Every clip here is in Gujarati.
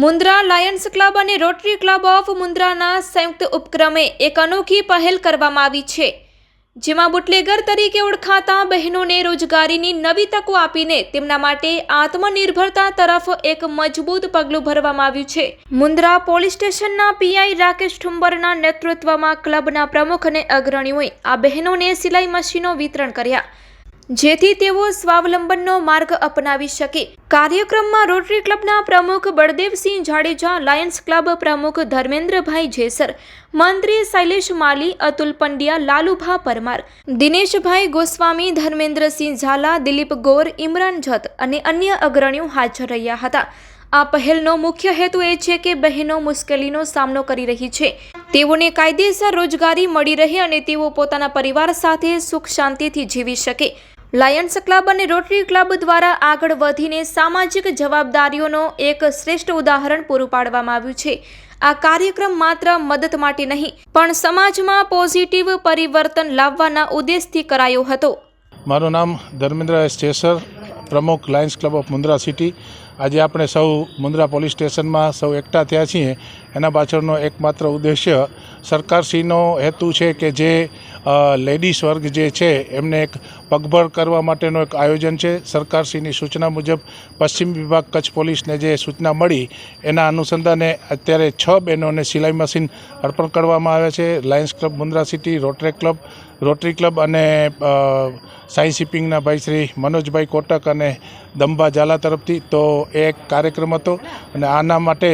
મુન્દ્રા લાયન્સ ક્લબ અને રોટરી ક્લબ ઓફ મુન્દ્રાના સંયુક્ત ઉપક્રમે એક અનોખી પહેલ કરવામાં આવી છે, જેમાં બુટલેગર તરીકે ઓળખાતા બહેનોને રોજગારીની નવી તકો આપીને તેમના માટે આત્મનિર્ભરતા તરફ એક મજબૂત પગલું ભરવામાં આવ્યું છે। મુન્દ્રા પોલીસ સ્ટેશનના પીઆઈ રાકેશ ઠુંબરના નેતૃત્વમાં ક્લબના પ્રમુખ અને અગ્રણીઓએ આ બહેનોને સિલાઈ મશીનો વિતરણ કર્યા, જેથી તેઓ સ્વાવલંબનનો માર્ગ અપનાવી શકે। કાર્યક્રમમાં રોટરી ક્લબના પ્રમુખ બળદેવસિંહ જાડેજા, લાયન્સ ક્લબ પ્રમુખ ધર્મેન્દ્રભાઈ જેસર, મંત્રી શૈલેષ માલી, અતુલ પંડ્યા, લાલુભા પરમાર, દિનેશભાઈ ગોસ્વામી, ધર્મેન્દ્રસિંહ ઝાલા, દિલીપ ગોર, ઇમરાન જત અને અન્ય અગ્રણીઓ હાજર રહ્યા હતા। આ પહેલનો મુખ્ય હેતુ એ છે કે બહેનો મુશ્કેલીનો સામનો કરી રહી છે, તેઓને કાયદેસર રોજગારી મળી રહે અને તેઓ પોતાના પરિવાર સાથે સુખ શાંતિથી જીવી શકે। લાયન્સ ક્લબ અને રોટરી ક્લબ દ્વારા આગળ વધીને સામાજિક જવાબદારીઓનો એક શ્રેષ્ઠ ઉદાહરણ પૂરું પાડવામાં આવ્યું છે। આ કાર્યક્રમ માત્ર મદદ માટે નહીં, પણ સમાજમાં પોઝિટિવ પરિવર્તન લાવવાના ઉદ્દેશથી કરાયો હતો। મારું નામ ધર્મેન્દ્ર એસ જેસર, પ્રમુખ Lions club of Mundra city. આજે આપણે સૌ મુન્દ્રા પોલીસ સ્ટેશનમાં સૌ એકઠા થયા છીએ। એના પાછળનો એકમાત્ર ઉદ્દેશ્ય સરકારશ્રીનો હેતુ છે કે જે લેડીઝ વર્ગ જે છે એમને એક પગભર કરવા માટેનો એક આયોજન છે। સરકારશ્રીની સૂચના મુજબ પશ્ચિમ વિભાગ કચ્છ પોલીસને જે સૂચના મળી એના અનુસંધાને અત્યારે 6 બહેનોને સિલાઈ મશીન અર્પણ કરવામાં આવે છે। Lions club Mundra city, rotary club અને સાઈ શિપિંગના ભાઈ શ્રી મનોજભાઈ કોટક અને દંબા ઝાલા તરફથી તો એ એક કાર્યક્રમ હતો અને આના માટે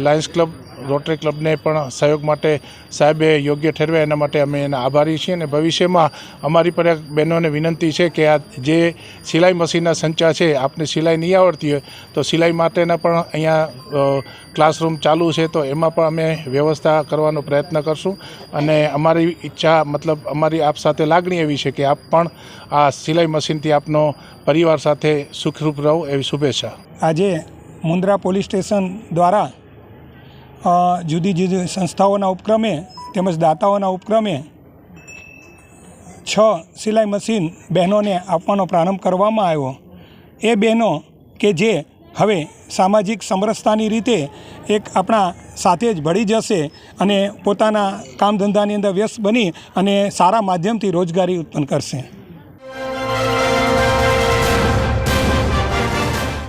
લાયન્સ ક્લબ, રોટરી ક્લબને પણ સહયોગ માટે સાહેબે યોગ્ય ઠેરવ્યા, એના માટે અમે એના આભારી છીએ। અને ભવિષ્યમાં અમારી પર બહેનોને વિનંતી છે કે આ જે સિલાઈ મશીનના સંચા છે, આપને સિલાઈ નહીં આવડતી હોય તો સિલાઈ માટેના પણ અહીંયા ક્લાસરૂમ ચાલુ છે, તો એમાં પણ અમે વ્યવસ્થા કરવાનો પ્રયત્ન કરશું। અને અમારી ઈચ્છા મતલબ અમારી આપ સાથે લાગણી એવી છે કે આપ પણ આ સિલાઈ મશીનથી આપનો પરિવાર સાથે સુખરૂપ રહો એવી શુભેચ્છા। આજે મુન્દ્રા પોલીસ સ્ટેશન દ્વારા જુદી જુદી સંસ્થાઓના ઉપક્રમે તેમજ દાતાઓના ઉપક્રમે 6 સિલાઈ મશીન બહેનોને આપવાનો પ્રારંભ કરવામાં આવ્યો। એ બહેનો કે જે હવે સામાજિક સમરસતાની રીતે એક આપણા સાથે જ ભળી જશે અને પોતાના કામ ધંધાની અંદર વ્યસ્ત બની અને સારા માધ્યમથી રોજગારી ઉત્પન્ન કરશે।